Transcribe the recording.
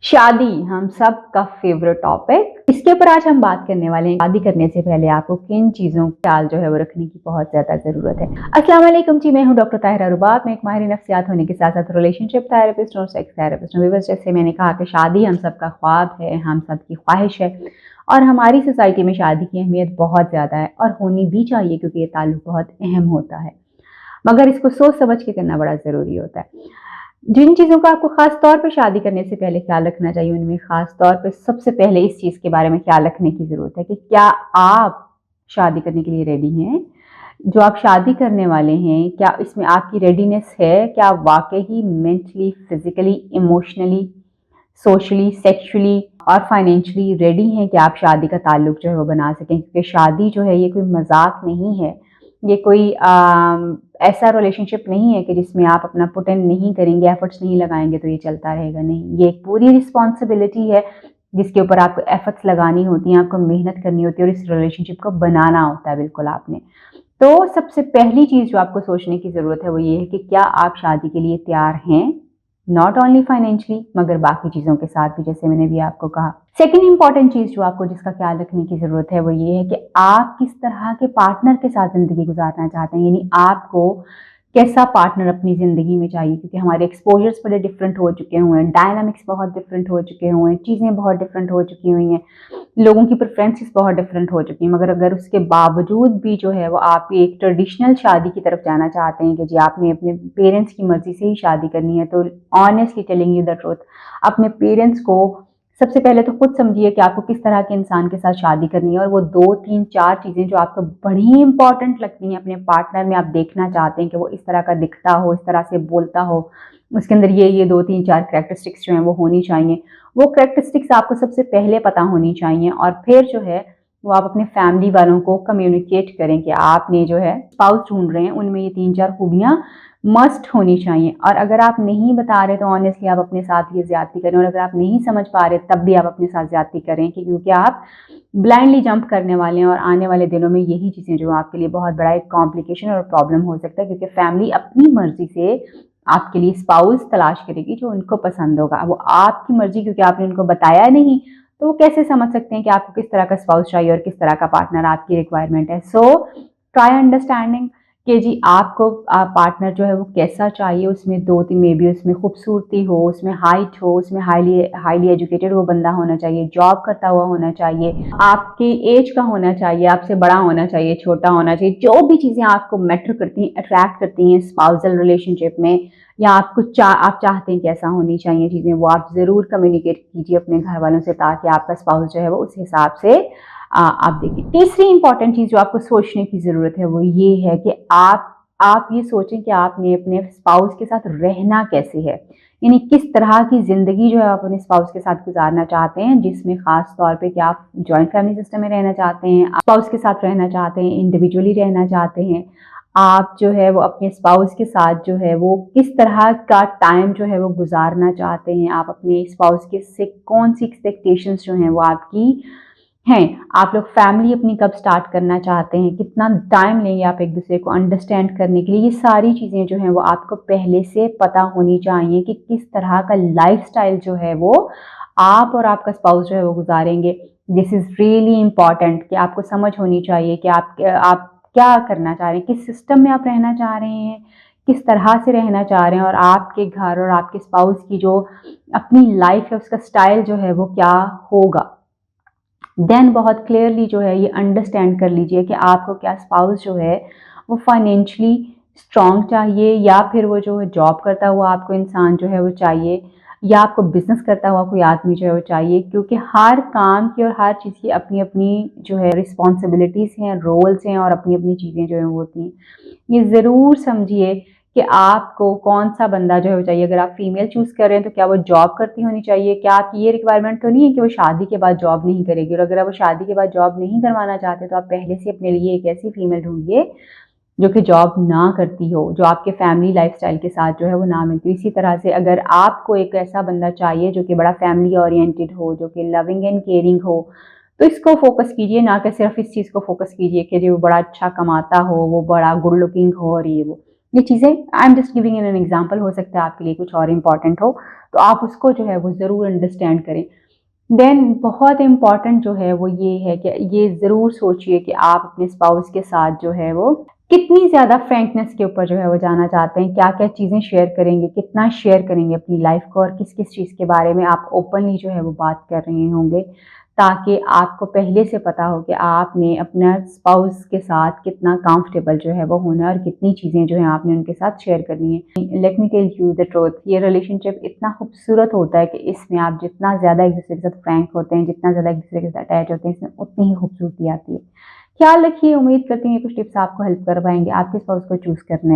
शादी हम सब का फेवरेट टॉपिक। इसके ऊपर आज हम बात करने वाले हैं शादी करने से पहले आपको किन चीज़ों का ख्याल जो है वो रखने की बहुत ज़्यादा ज़रूरत है। अस्सलाम वालेकुम जी, मैं हूं डॉक्टर ताहिरा रुबाब। मैं एक माहिर नफ्सियात होने के साथ साथ रिलेशनशिप थेरेपिस्ट और सेक्स थेरेपिस्ट हूं। जैसे मैंने कहा कि शादी हम सब का ख्वाब है, हम सब की ख्वाहिश है और हमारी सोसाइटी में शादी की अहमियत बहुत ज़्यादा है और होनी भी चाहिए क्योंकि ये ताल्लुक बहुत अहम होता है, मगर इसको सोच समझ के करना बड़ा ज़रूरी होता है। जिन चीज़ों का आपको ख़ास तौर पे शादी करने से पहले ख्याल रखना चाहिए, उनमें ख़ास तौर पे सबसे पहले इस चीज़ के बारे में ख्याल रखने की ज़रूरत है कि क्या आप शादी करने के लिए रेडी हैं? जो आप शादी करने वाले हैं, क्या इसमें आपकी रेडीनेस है? क्या आप वाक़ई mentally, physically, emotionally, socially, sexually और फाइनेंशियली रेडी हैं कि आप शादी का ताल्लुक जो है वो बना सकें? क्योंकि शादी जो है ये कोई मज़ाक नहीं है। ये कोई ऐसा रिलेशनशिप नहीं है कि जिसमें आप अपना पुट इन नहीं करेंगे, एफर्ट्स नहीं लगाएँगे तो ये चलता रहेगा, नहीं। ये एक पूरी रिस्पॉन्सिबिलिटी है जिसके ऊपर आपको एफर्ट्स लगानी होती हैं, आपको मेहनत करनी होती है और इस रिलेशनशिप को बनाना होता है बिल्कुल आपने। तो सबसे पहली चीज़ जो आपको सोचने की ज़रूरत है वो ये है कि क्या आप शादी के लिए तैयार हैं? नॉट ओनली फाइनेंशियली मगर बाकी चीज़ों के साथ भी, जैसे मैंने भी आपको कहा। सेकंड इम्पॉर्टेंट चीज़ जो आपको जिसका ख्याल रखने की ज़रूरत है वो ये है कि आप किस तरह के पार्टनर के साथ ज़िंदगी गुज़ारना चाहते हैं, यानी आपको कैसा पार्टनर अपनी ज़िंदगी में चाहिए, क्योंकि हमारे एक्सपोज़र्स बड़े डिफरेंट हो चुके हुए हैं, डायनामिक्स बहुत डिफरेंट हो चुके हुए हैं, चीज़ें बहुत डिफरेंट हो चुकी हुई हैं, लोगों की प्रेफ़रेंसेस बहुत डिफरेंट हो चुकी हैं। मगर अगर उसके बावजूद भी जो है वो आप एक ट्रेडिशनल शादी की तरफ जाना चाहते हैं कि जी आपने अपने पेरेंट्स की मर्ज़ी से ही शादी करनी है, तो honestly telling you the truth, अपने पेरेंट्स को सबसे पहले तो खुद समझिए कि आपको किस तरह के इंसान के साथ शादी करनी है और वो 2, 3, 4 चीज़ें जो आपको बड़ी इंपॉर्टेंट लगती हैं अपने पार्टनर में, आप देखना चाहते हैं कि वो इस तरह का दिखता हो, इस तरह से बोलता हो, उसके अंदर ये 2, 3, 4 कैरेक्टरिस्टिक्स जो हैं वो होनी चाहिए। वो कैरेक्टरिस्टिक्स आपको सबसे पहले पता होनी चाहिए और फिर जो है वो आप अपने फैमिली वालों को कम्युनिकेट करें कि आपने जो है स्पाउस ढूँढ रहे हैं, उनमें ये 3-4 खूबियाँ मस्ट होनी चाहिए। और अगर आप नहीं बता रहे तो ऑनेस्टली आप अपने साथ ये ज़्यादती करें, और अगर आप नहीं समझ पा रहे तब भी आप अपने साथ ज़्यादती करें क्योंकि आप ब्लाइंडली जंप करने वाले हैं और आने वाले दिनों में यही चीज़ें जो आपके लिए बहुत बड़ा एक कॉम्प्लिकेशन और प्रॉब्लम हो सकता है, क्योंकि फैमिली अपनी मर्ज़ी से आपके लिए स्पाउस तलाश करेगी जो उनको पसंद होगा। वो आपकी मर्ज़ी, क्योंकि आपने उनको बताया नहीं, तो वो कैसे समझ सकते हैं कि आपको किस तरह का स्पाउस चाहिए और किस तरह का पार्टनर आपकी रिक्वायरमेंट है। सो ट्राई अंडरस्टैंडिंग कि जी आपको पार्टनर जो है वो कैसा चाहिए, उसमें 2-3 मे बी उसमें खूबसूरती हो, उसमें हाइट हो, उसमें हाईली हाईली एजुकेटेड वो बंदा होना चाहिए, जॉब करता हुआ होना चाहिए, आपके एज का होना चाहिए, आपसे बड़ा होना चाहिए, छोटा होना चाहिए। जो भी चीज़ें आपको मैटर करती हैं, अट्रैक्ट करती हैं स्पाउसल रिलेशनशिप में, या आप चाहते हैं कैसा होनी चाहिए चीज़ें, वो आप ज़रूर कम्युनिकेट कीजिए अपने घर वालों से ताकि आपका स्पाउस जो है वो उस हिसाब से आप देखिए। तीसरी इंपॉर्टेंट चीज़ जो आपको सोचने की ज़रूरत है वो ये है कि आप ये सोचें कि आपने अपने स्पाउस के साथ रहना कैसे है, यानी किस तरह की ज़िंदगी जो है आप अपने स्पाउस के साथ गुजारना चाहते हैं, जिसमें ख़ास तौर पे कि आप जॉइंट फैमिली सिस्टम में रहना चाहते हैं, स्पाउस के साथ रहना चाहते हैं, इंडिविजुअली रहना चाहते हैं, आप जो है वो अपने स्पाउस के साथ जो है वो किस तरह का टाइम जो है वो गुजारना चाहते हैं, आप अपने स्पाउस के से कौन सी एक्सपेक्टेशंस जो हैं वो आपकी हैं, आप लोग फैमिली अपनी कब स्टार्ट करना चाहते हैं, कितना टाइम लेंगे आप एक दूसरे को अंडरस्टैंड करने के लिए, ये सारी चीज़ें जो हैं वो आपको पहले से पता होनी चाहिए कि किस तरह का लाइफस्टाइल जो है वो आप और आपका स्पाउस जो है वो गुजारेंगे। दिस इज़ रियली इम्पॉर्टेंट कि आपको समझ होनी चाहिए कि आप क्या करना चाह रहे हैं, किस सिस्टम में आप रहना चाह रहे हैं, किस तरह से रहना चाह रहे हैं, और आपके घर और आपके स्पाउस की जो अपनी लाइफ है उसका स्टाइल जो है वो क्या होगा। देन बहुत क्लियरली जो है ये अंडरस्टैंड कर लीजिए कि आपको क्या स्पाउस जो है वो फाइनेंशियली स्ट्रॉन्ग चाहिए, या फिर वो जो है जॉब करता हुआ आपको इंसान जो है वो चाहिए, या आपको बिजनेस करता हुआ कोई आदमी जो है वो चाहिए, क्योंकि हर काम की और हर चीज़ की अपनी अपनी जो है रिस्पॉन्सिबिलिटीज़ हैं, रोल्स हैं और अपनी अपनी चीज़ें जो हैं वो होती हैं। ये ज़रूर समझिए कि आपको कौन-सा बंदा जो है वो चाहिए। अगर आप फीमेल चूज़ कर रहे हैं तो क्या वो जॉब करती होनी चाहिए? क्या आपकी ये रिक्वायरमेंट तो नहीं है कि वो शादी के बाद जॉब नहीं करेगी? और अगर आप वो शादी के बाद जॉब नहीं करवाना चाहते तो आप पहले से अपने लिए एक ऐसी फीमेल ढूँढिए जो कि जॉब ना करती हो, जो आपके फैमिली लाइफ़स्टाइल के साथ जो है वो ना मिलती हो। इसी तरह से अगर आपको एक ऐसा बंदा चाहिए जो कि बड़ा फैमिली ओरिएंटेड हो, जो कि लविंग एंड केयरिंग हो, तो इसको फ़ोकस कीजिए, ना कि सिर्फ़ इस चीज़ को फ़ोकस कीजिए कि जो बड़ा अच्छा कमाता हो, वो बड़ा गुड लुकिंग हो और ये वो। ये चीज़ें I am just giving an example, हो सकता है आपके लिए कुछ और इम्पॉर्टेंट हो, तो आप उसको जो है वो ज़रूर अंडरस्टैंड करें। देन बहुत इम्पॉर्टेंट जो है वो ये है कि ये ज़रूर सोचिए कि आप अपने स्पाउस के साथ जो है वो कितनी ज़्यादा फ्रैंकनेस के ऊपर जो है वो जाना चाहते हैं, क्या-क्या चीज़ें शेयर करेंगे, कितना शेयर करेंगे अपनी लाइफ़ को और किस-किस चीज़ के बारे में आप ओपनली जो है वो बात कर रहे होंगे, ताकि आपको पहले से पता हो कि आपने अपना स्पाउस के साथ कितना कंफर्टेबल जो है वो होना है और कितनी चीज़ें जो हैं आपने उनके साथ शेयर करनी है। Let me tell you the truth, ये रिलेशनशिप इतना खूबसूरत होता है कि इसमें आप जितना ज़्यादा एक-दूसरे के साथ फ्रैंक होते हैं, जितना ज़्यादा एक-दूसरे के साथ अटैच होते हैं, इसमें उतनी ही खूबसूरती आती है। ख्याल रखिए, उम्मीद करती हूँ ये कुछ टिप्स आपको हेल्प कर पाएँगे आपके स्पाउस को चूज़ करने में।